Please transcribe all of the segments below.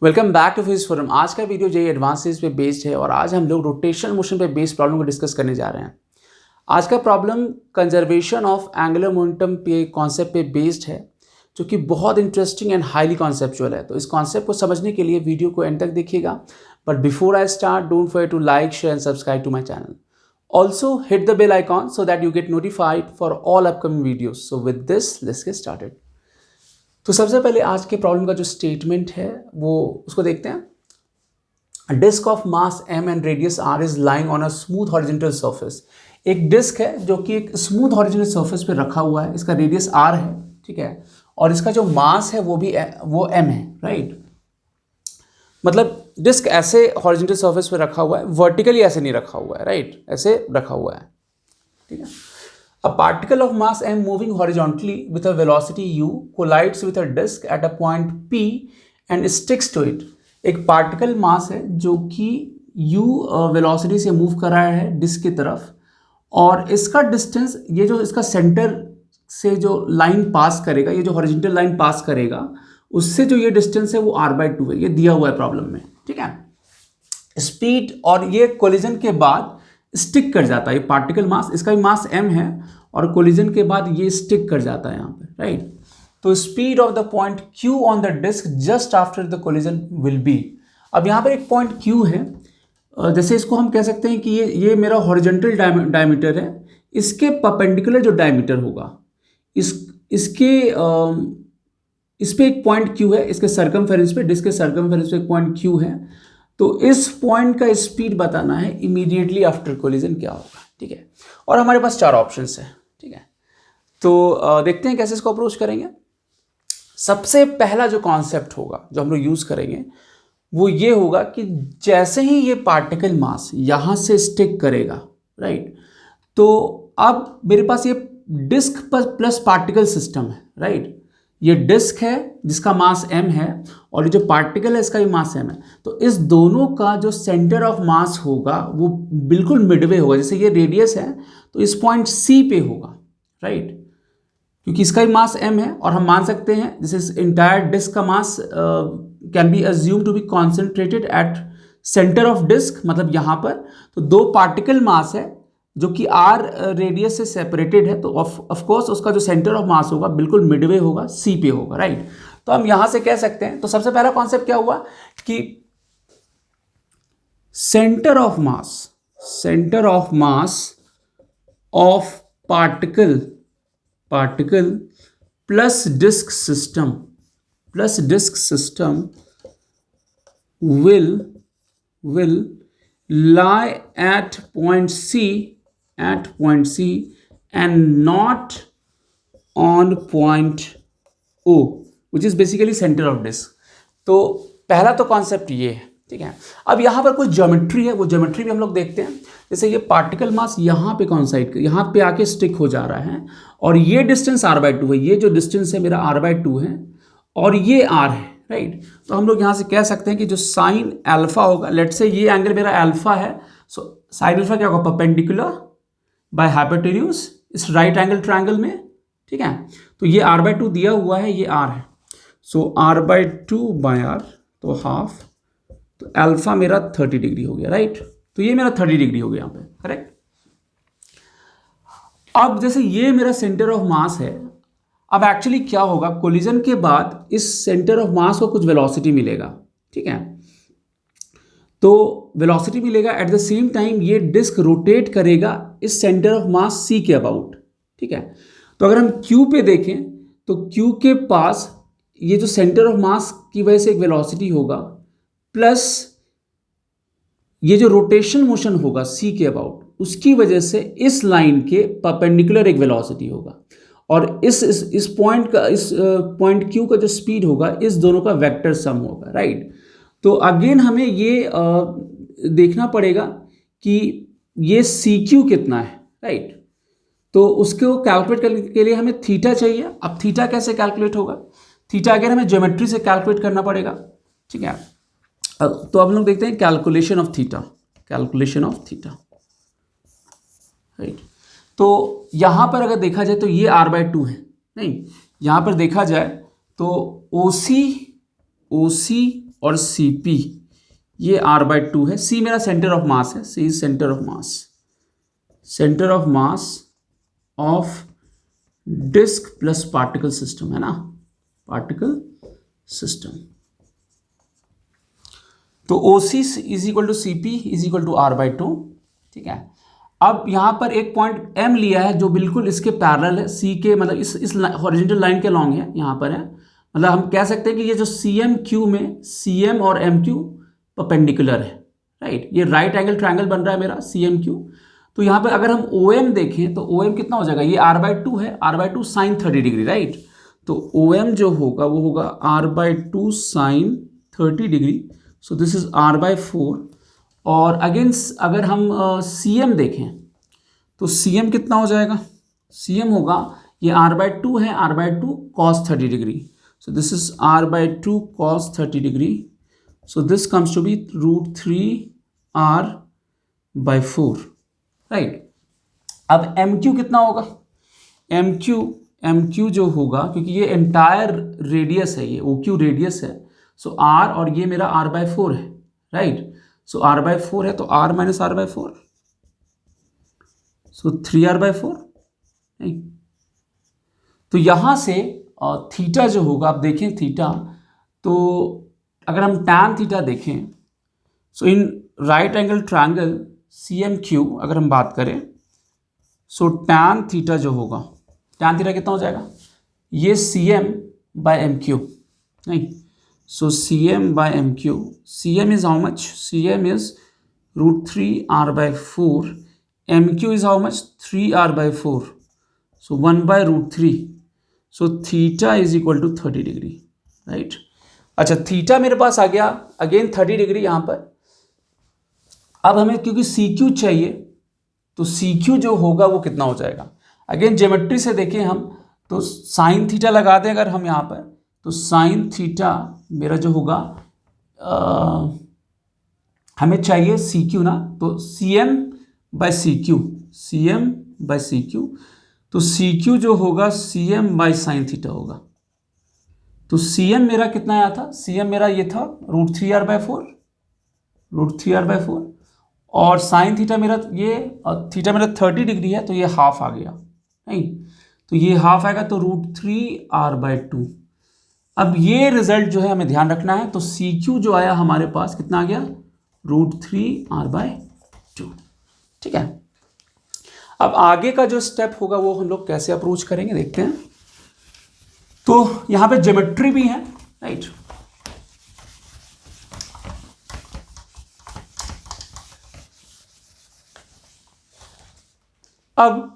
Welcome back to physics forum. आज का video JEE advance पे बेस्ड है और आज हम लोग रोटेशनल मोशन पे बेस्ड प्रॉब्लम को डिस्कस करने जा रहे हैं। आज का problem conservation of angular momentum पे कॉन्सेप्ट पे बेस्ड है, जो कि बहुत इंटरेस्टिंग एंड हाईली कॉन्सेप्चुअल है। तो इस कॉन्सेप्ट को समझने के लिए वीडियो को एंड तक देखिएगा। But before I start, don't forget to like, share and subscribe to my channel. Also hit the bell icon so that you get notified for all upcoming videos. So with this let's get started. तो सबसे पहले आज के problem का जो statement है वो उसको देखते हैं। Disk of mass m and radius r is lying on a smooth horizontal surface. एक डिस्क है जो कि एक स्मूथ हॉरिजॉन्टल सरफेस पे रखा हुआ है। इसका रेडियस r है, ठीक है, और इसका जो मास है वो m है, राइट। मतलब डिस्क ऐसे हॉरिजॉन्टल सरफेस पे रखा हुआ है, वर्टिकली ऐसे नहीं रखा हुआ है, राइट, ऐसे रखा हुआ है, ठीक है। A particle of mass m moving horizontally with a velocity u collides with a disk at a point P and sticks to it. एक पार्टिकल मास है जो कि u वेलोसिटी से मूव कर रहा है डिस्क की तरफ, और इसका डिस्टेंस, ये जो इसका सेंटर से जो लाइन पास करेगा, ये जो हॉरिजॉन्टल लाइन पास करेगा, उससे जो ये डिस्टेंस है वो r/2 है। ये दिया हुआ है प्रॉब्लम में, ठीक है। स्पीड, और ये कोलिजन के बाद स्टिक कर जाता है। ये पार्टिकल मास, इसका भी मास m है, और कोलिजन के बाद ये स्टिक कर जाता है यहाँ पे, राइट। तो speed of the point q on the disk just after the collision will be. अब यहाँ पर एक पॉइंट q है, जैसे इसको हम कह सकते हैं कि ये मेरा हॉरिजॉन्टल डायमीटर है। इसके परपेंडिकुलर जो डायमीटर होगा, इस पे एक पॉइंट q है, इसके सर्कमफेरेंस पे, डिस्क के सर्कमफेरेंस पे एक पॉइंट q है। तो इस पॉइंट का स्पीड बताना है इमीडिएटली आफ्टर कोलिजन क्या होगा, ठीक है। और हमारे पास 4 ऑप्शंस हैं, ठीक है। तो देखते हैं कैसे इसको अप्रोच करेंगे। सबसे पहला जो कॉन्सेप्ट होगा जो हम लोग यूज़ करेंगे वो ये होगा कि जैसे ही ये पार्टिकल मास यहाँ से स्टिक करेगा, राइट, तो अब मेरे पास ये डिस्क पर प्लस पार्टिकल सिस्टम है, राइट। ये डिस्क है जिसका मास m है, और ये जो पार्टिकल है इसका भी मास m है। तो इस दोनों का जो सेंटर ऑफ मास होगा वो बिल्कुल मिडवे होगा। जैसे ये रेडियस है तो इस पॉइंट C पे होगा, राइट, क्योंकि इसका भी मास m है। और हम मान सकते हैं जैसे इंटायर डिस्क का mass can be assume to be concentrated at centre of disk, मतलब यहाँ पर। तो 2 पार्टिकल मास है जो कि r रेडियस से सेपरेटेड है, तो ऑफ कोर्स उसका जो सेंटर ऑफ मास होगा बिल्कुल मिडवे होगा, C पे होगा, राइट। तो हम यहां से कह सकते हैं, तो सबसे पहला कॉन्सेप्ट क्या हुआ कि centre of mass of particle plus disk system will lie at point C and not on point O, which is basically center of disk. तो पहला तो कॉन्सेप्ट ये है, ठीक है। अब यहाँ पर कुछ ज्योमेट्री है, वो ज्योमेट्री भी हम लोग देखते हैं। जैसे ये पार्टिकल मास यहाँ पे कॉन्साइड, यहाँ पे आके स्टिक हो जा रहा है, और ये डिस्टेंस r/2 है। ये जो डिस्टेंस है मेरा r/2 है, और ये r है, राइट। तो हम लोग यहाँ से कह सकते हैं कि जो साइन अल्फा होगा, लेट से ये एंगल मेरा अल्फा है, सो साइन अल्फा क्या होगा, परपेंडिकुलर बाय हाइपोटेन्यूज इस राइट एंगल ट्रायंगल में, ठीक है। तो ये r/2 दिया हुआ है, ये r है, सो r/2 बाय r, तो हाफ, तो अल्फा मेरा 30 डिग्री हो गया, राइट। तो ये मेरा 30 डिग्री हो गया यहाँ पे, करेक्ट। अब जैसे ये मेरा सेंटर ऑफ मास है, अब एक्चुअली क्या होगा, कोलिजन के बाद इस सेंटर ऑफ मास को कुछ वेलोसिटी मिलेगा, ठीक है। तो वेलोसिटी मिलेगा, एट द सेम टाइम ये डिस्क रोटेट करेगा इस सेंटर ऑफ मास C के अबाउट, ठीक है। तो अगर हम Q पे देखें तो Q के पास ये जो सेंटर ऑफ मास की वजह से एक वेलोसिटी होगा, प्लस ये जो रोटेशन मोशन होगा C के अबाउट, उसकी वजह से इस लाइन के परपेंडिकुलर एक वेलोसिटी होगा, और इस पॉइंट Q का जो स्पीड होगा, इस दोनों का वेक्टर सम होगा, राइट। तो अगेन हमें ये देखना पड़ेगा कि ये CQ कितना है, राइट। तो उसको कैलकुलेट करने के लिए हमें थीटा चाहिए। अब थीटा कैसे कैलकुलेट होगा, थीटा अगेन हमें ज्योमेट्री से कैलकुलेट करना पड़ेगा, ठीक है। तो अब लोग देखते हैं कैलकुलेशन ऑफ थीटा, राइट। तो यहाँ पर अगर देखा जाए तो ये r/2 है, नहीं, यहाँ पर देखा जाए तो OC और सी पी ये r/2 है। c मेरा सेंटर ऑफ मास है, c is centre of mass, centre of mass of disk plus particle system है ना, पार्टिकल सिस्टम। तो OC is equal to C P is equal to r/2। ठीक है, अब यहाँ पर एक पॉइंट M लिया है जो बिल्कुल इसके पैरेलल है, C के मतलब इस हॉरिजॉन्टल लाइन के लॉन्ग है, यहाँ पर है। मतलब हम कह सकते हैं कि ये जो CMQ में CM और MQ परपेंडिकुलर है, राइट। ये राइट एंगल ट्रायंगल बन रहा है मेरा CMQ। तो यहाँ पर अगर हम OM देखें तो OM कितना हो जाएगा, ये r/2 है, r/2 साइन 30 डिग्री, राइट। तो OM जो होगा वो होगा r/2 sine 30 degree. So this is r/4। और अगेन अगर हम CM देखें तो CM कितना हो जाएगा, CM होगा ये r/2 है, r/2 cos 30 degree. So this is r/2 cos 30 degree. So this comes to be √3r/4, right. अब MQ कितना होगा, MQ जो होगा, क्योंकि ये एंटायर रेडियस है, ये OQ रेडियस है, सो R और ये मेरा r/4 है, राइट। सो r/4 है तो r माइनस r/4, सो 3r/4, नहीं। तो यहां से थीटा जो होगा, आप देखें थीटा, तो अगर हम tan थीटा देखें, so in right angle triangle CMQ अगर हम बात करें, सो tan थीटा जो होगा, tan थीटा कितना हो जाएगा, ये CM/MQ, नहीं। So CM/MQ, CM is how much? CM is √3r/4, MQ is how much? 3r/4, so 1/√3, so theta is equal to 30 degree, right. अच्छा, थीटा मेरे पास आ गया अगेन 30 डिग्री यहाँ पर। अब हमें क्योंकि CQ चाहिए, तो CQ जो होगा वो कितना हो जाएगा, अगेन ज्योमेट्री से देखें हम तो साइन थीटा लगा दें अगर हम यहाँ पर, तो साइन थीटा मेरा जो होगा हमें चाहिए CQ ना, तो CM/CQ, CM/CQ, तो CQ जो होगा CM/sin थीटा होगा। तो CM मेरा कितना आया था, CM मेरा ये था √3r/4, और साइन थीटा मेरा ये थीटा मेरा 30 डिग्री है, तो ये हाफ आ गया, नहीं। तो ये हाफ आएगा तो √3r/2। अब ये रिजल्ट जो है हमें ध्यान रखना है, तो CQ जो आया हमारे पास कितना आ गया, √3r/2। ठीक है, अब आगे का जो स्टेप होगा वो हम लोग कैसे अप्रोच करेंगे देखते हैं। तो यहां पे ज्योमेट्री भी है, राइट। अब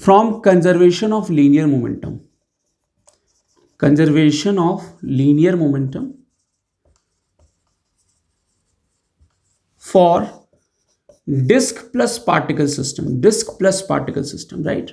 from conservation of linear momentum, conservation of linear momentum for disk plus particle system, right।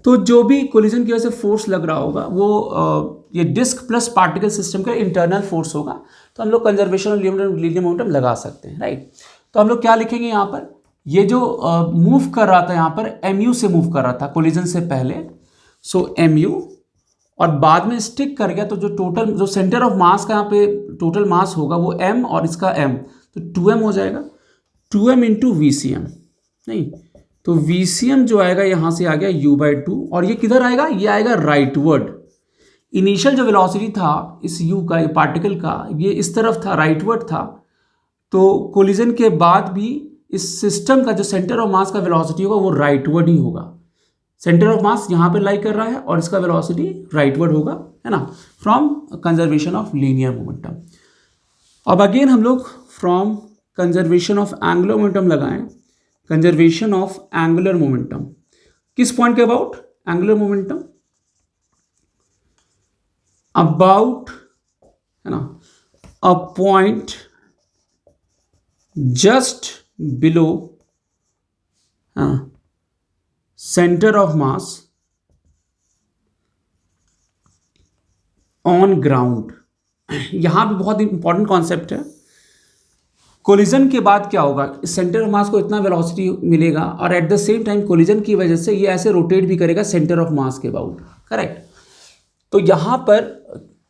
तो जो भी कोलिजन की वजह से फोर्स लग रहा होगा वो ये डिस्क प्लस पार्टिकल सिस्टम का इंटरनल फोर्स होगा, तो हम लोग कंजर्वेशन ऑफ लीनियर मोमेंटम लगा सकते हैं, राइट। तो हम लोग क्या लिखेंगे यहाँ पर, ये जो मूव कर रहा था यहाँ पर MU से मूव कर रहा था कोलिजन से पहले, सो MU, और बाद में स्टिक कर गया, तो जो टोटल जो सेंटर ऑफ मास का यहाँ पे टोटल मास होगा वो M और इसका M, तो 2M हो जाएगा, 2M इंटू VCM, नहीं। तो VCM जो आएगा यहाँ से आ गया U/2, और ये किधर आएगा, ये आएगा राइटवर्ड। इनिशियल जो वेलोसिटी था इस U का, ये पार्टिकल का, ये इस तरफ था, राइटवर्ड था। तो कोलिजन के बाद भी इस सिस्टम का जो सेंटर ऑफ मास का वेलोसिटी होगा वो राइटवर्ड ही होगा। सेंटर ऑफ मास यहाँ पे लाई कर रहा है और इसका वेलोसिटी राइटवर्ड होगा, है ना, from conservation of linear momentum. अब अगेन हम लोग from conservation of angular momentum लगाएं, कंजर्वेशन ऑफ एंगुलर मोमेंटम किस पॉइंट के अबाउट, एंगुलर मोमेंटम अबाउट, है ना, a point just below centre of mass on ground. यहां पे बहुत इंपॉर्टेंट कॉन्सेप्ट है। कोलिजन के बाद क्या होगा, इस सेंटर ऑफ मास को इतना वेलोसिटी मिलेगा और at the same time collision की वजह से ये ऐसे रोटेट भी करेगा सेंटर ऑफ मास के अबाउट, करेक्ट। तो यहाँ पर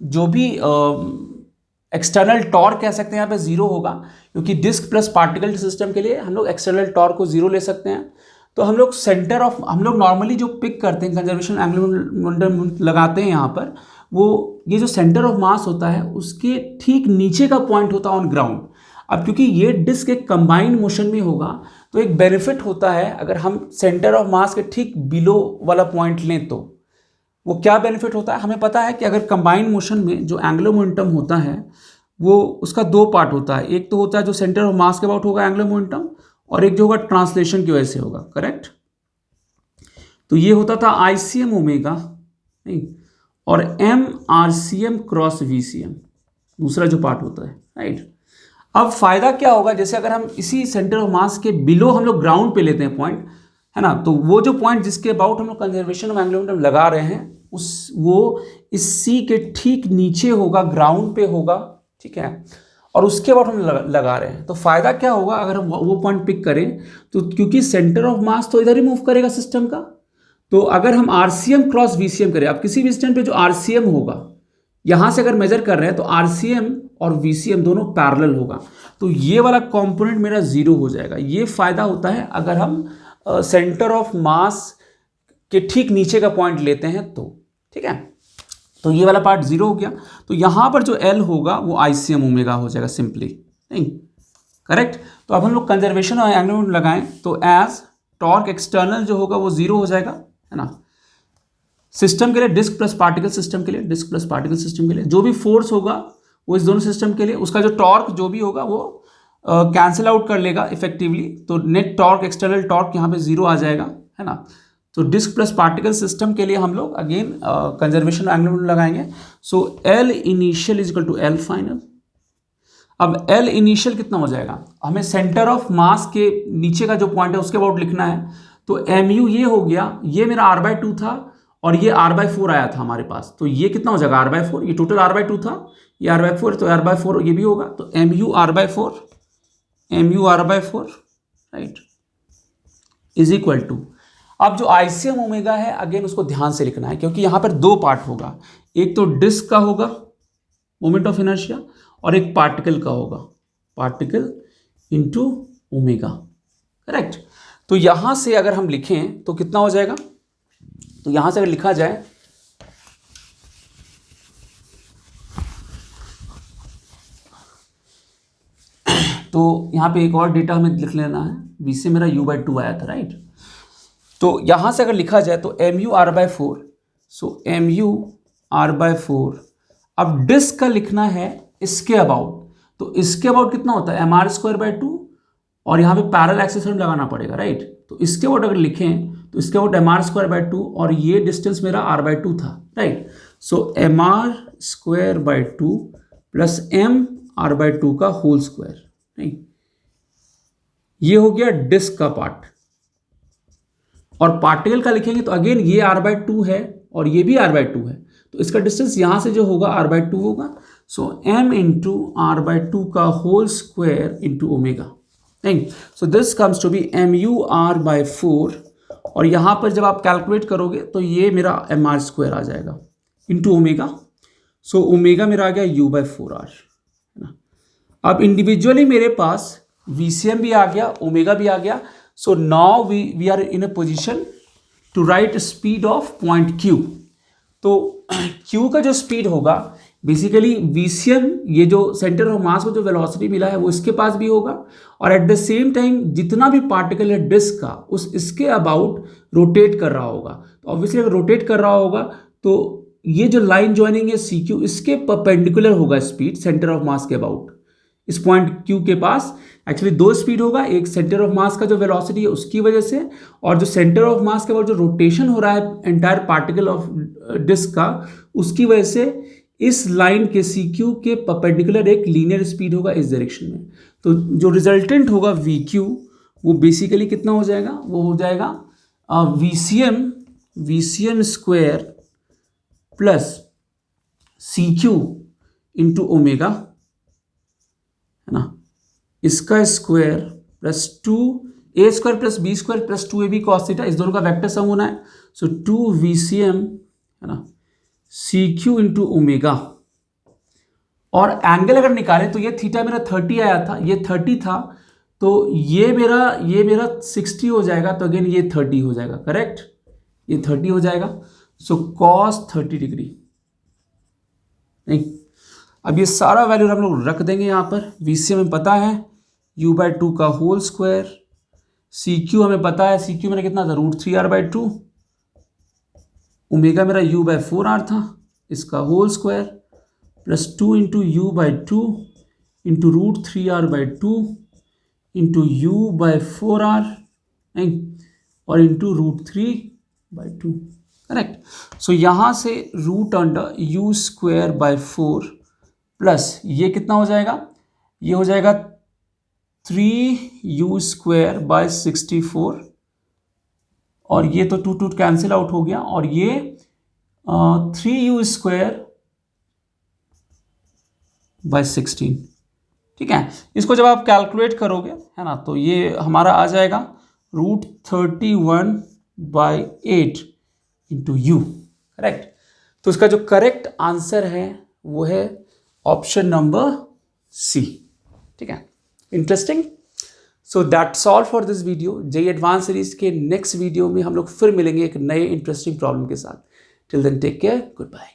जो भी एक्सटर्नल टॉर्क कह सकते हैं यहाँ पे जीरो होगा, क्योंकि डिस्क प्लस पार्टिकल सिस्टम के लिए हम लोग एक्सटर्नल टॉर्क को जीरो ले सकते हैं। तो हम लोग नॉर्मली जो पिक करते हैं, कंजर्वेशन एंगुलर मोमेंटम लगाते हैं यहाँ पर, वो ये जो सेंटर ऑफ मास होता है उसके ठीक नीचे का पॉइंट होता है ऑन ग्राउंड। अब क्योंकि ये डिस्क एक कंबाइंड मोशन में होगा, तो एक बेनिफिट होता है अगर हम सेंटर ऑफ मास के ठीक बिलो वाला पॉइंट लें तो वो क्या बेनिफिट होता है। हमें पता है कि अगर कंबाइंड मोशन में जो एंगुलर मोमेंटम होता है वो उसका दो पार्ट होता है, एक तो होता है जो सेंटर ऑफ मास के अबाउट होगा एंगुलर मोमेंटम, और एक जो होगा ट्रांसलेशन की वजह से होगा, करेक्ट। तो ये होता था ICM ओमेगा, नहीं, और MRCM क्रॉस VCM दूसरा जो पार्ट होता है, राइट। अब फायदा क्या होगा, जैसे अगर हम इसी सेंटर ऑफ मास के बिलो हम लोग ग्राउंड पे लेते हैं पॉइंट, है ना, तो वो जो पॉइंट जिसके अबाउट हम लोग कंजर्वेशन ऑफ एंगुलर मोमेंटम लगा रहे हैं वो इस C के ठीक नीचे होगा, ग्राउंड पे होगा, ठीक है, और उसके बाद हम लगा रहे हैं। तो फायदा क्या होगा अगर हम वो पॉइंट पिक करें, तो क्योंकि सेंटर ऑफ मास तो इधर ही मूव करेगा सिस्टम का, तो अगर हम RCM क्रॉस VCM करें, अब किसी भी स्टैंड पे जो RCM होगा यहां से अगर मेजर कर रहे हैं तो RCM और VCM दोनों पैरेलल होगा, तो ये वाला कंपोनेंट मेरा जीरो हो जाएगा। ये फायदा होता है अगर हम सेंटर ऑफ मास के ठीक नीचे का पॉइंट लेते हैं तो, ठीक है। तो ये वाला पार्ट जीरो हो गया, तो यहां पर जो L होगा वो ICM ओमेगा हो जाएगा सिंपली, नहीं, करेक्ट। तो अब हम लोग कंजर्वेशन और एंगुलर मोमेंटम लगाएं तो एज टॉर्क एक्सटर्नल जो होगा वो जीरो हो जाएगा, है ना, सिस्टम के लिए, डिस्क प्लस पार्टिकल सिस्टम के लिए, डिस्क प्लस पार्टिकल सिस्टम के लिए जो भी फोर्स होगा वो इस दोनों सिस्टम के लिए, उसका जो टॉर्क जो भी होगा वो कैंसिल आउट कर लेगा इफेक्टिवली, तो नेट टॉर्क एक्सटर्नल टॉर्क यहाँ पे जीरो आ जाएगा, है ना। तो डिस्क प्लस पार्टिकल सिस्टम के लिए हम लोग अगेन कंजर्वेशन एंगुलर मोमेंटम लगाएंगे। So L initial is equal to L final. अब L इनिशियल कितना हो जाएगा, हमें सेंटर ऑफ मास के नीचे का जो पॉइंट है उसके अबाउट लिखना है, तो MU ये हो गया, ये मेरा R/2 था और ये R/4 आया था हमारे पास, तो ये कितना हो जाएगा R/4, ये टोटल R/2 था, ये R/4, तो R/4 ये भी होगा, तो MU R/4 right is equal to, अब जो ICM ओमेगा है अगेन उसको ध्यान से लिखना है क्योंकि यहां पर दो पार्ट होगा, एक तो डिस्क का होगा मोमेंट ऑफ इनर्शिया और एक पार्टिकल का होगा, पार्टिकल इनटू ओमेगा, करेक्ट। तो यहां से अगर हम लिखें तो कितना हो जाएगा, तो यहां से अगर लिखा जाए तो यहां पे एक और डेटा हमें लिख लेना है, V से मेरा U/2 आया था, राइट। तो यहां से अगर लिखा जाए तो MU R/4, सो MU R/4, अब डिस्क का लिखना है इसके अबाउट, तो इसके अबाउट कितना होता है MR²/2, और यहां पे पैरेलल एक्सिस हम लगाना पड़ेगा, राइट। तो इसके अबाउट अगर लिखें तो इसके अबाउट MR²/2 और ये डिस्टेंस मेरा R/2 था, राइट। सो MR²/2 प्लस MR/2 का होल स्क्वायर, नहीं, ये हो गया डिस्क का पार्ट। और पार्टिकल का लिखेंगे तो अगेन ये R/2 है और ये भी R/2 है, तो इसका डिस्टेंस यहां से जो होगा R/2 होगा, सो M इंटू R/2 का होल स्क्वायर इंटू ओमेगा, नहीं, so this comes to be MU R/4, और यहां पर जब आप कैलकुलेट करोगे तो ये मेरा MR² आ जाएगा इंटू ओमेगा, सो ओमेगा मेरा आ गया U/4R, है ना। अब इंडिविजुअली मेरे पास VCM भी आ गया, ओमेगा भी आ गया, so now we are in a position to write speed of point Q। तो Q का जो स्पीड होगा बेसिकली VCM, ये जो सेंटर ऑफ मास को जो वेलोसिटी मिला है वो इसके पास भी होगा, और एट द सेम टाइम जितना भी पार्टिकल है डिस्क का उस इसके अबाउट रोटेट कर रहा होगा, तो ऑब्वियसली अगर रोटेट कर रहा होगा तो ये जो लाइन ज्वाइनिंग है CQ, इसके परपेंडिकुलर होगा स्पीड सेंटर ऑफ मास के अबाउट। इस पॉइंट Q के पास एक्चुअली दो स्पीड होगा, एक सेंटर ऑफ मास का जो वेलोसिटी है उसकी वजह से, और जो सेंटर ऑफ मास के बाद जो रोटेशन हो रहा है एंटायर पार्टिकल ऑफ डिस्क का उसकी वजह से इस लाइन के CQ के परपेंडिकुलर एक लीनियर स्पीड होगा इस डायरेक्शन में। तो जो रिजल्टेंट होगा VQ वो बेसिकली कितना हो जाएगा, वो हो जाएगा VCM square plus CQ into omega, है ना, इसका square plus 2A² plus B² plus 2AB cos theta, इस दोनों का वेक्टर सम होना है, सो 2 VCM, है ना, CQ इंटू ओमेगा, और एंगल अगर निकालें तो ये थीटा मेरा 30 आया था, ये 30 था, तो ये मेरा 60 हो जाएगा, तो अगेन ये 30 हो जाएगा, करेक्ट, ये 30 हो जाएगा। सो cos 30 डिग्री, नहीं, अब ये सारा वैल्यू हम लोग रख देंगे यहाँ पर। VC हमें पता है u/2 का होल स्क्वायर, CQ हमें पता है, CQ मेरा कितना था, √3r/2, ओमेगा मेरा u/4r था, इसका whole square plus 2 into u/2 into √3r/2 into u/4r, नहीं, और इंटू √3/2, करेक्ट। सो यहाँ से √u²/4 प्लस ये कितना हो जाएगा, ये हो जाएगा 3u²/64, और ये तो 2 कैंसिल आउट हो गया, और ये 3u²/16, ठीक है। इसको जब आप कैलकुलेट करोगे, है ना, तो ये हमारा आ जाएगा √31/8 इंटू u, करेक्ट। तो इसका जो करेक्ट आंसर है वो है ऑप्शन नंबर सी, ठीक है। Interesting. So that's all for this video. JEE advance series के नेक्स्ट वीडियो में हम लोग फिर मिलेंगे एक नए इंटरेस्टिंग प्रॉब्लम के साथ। Till then take care, good bye.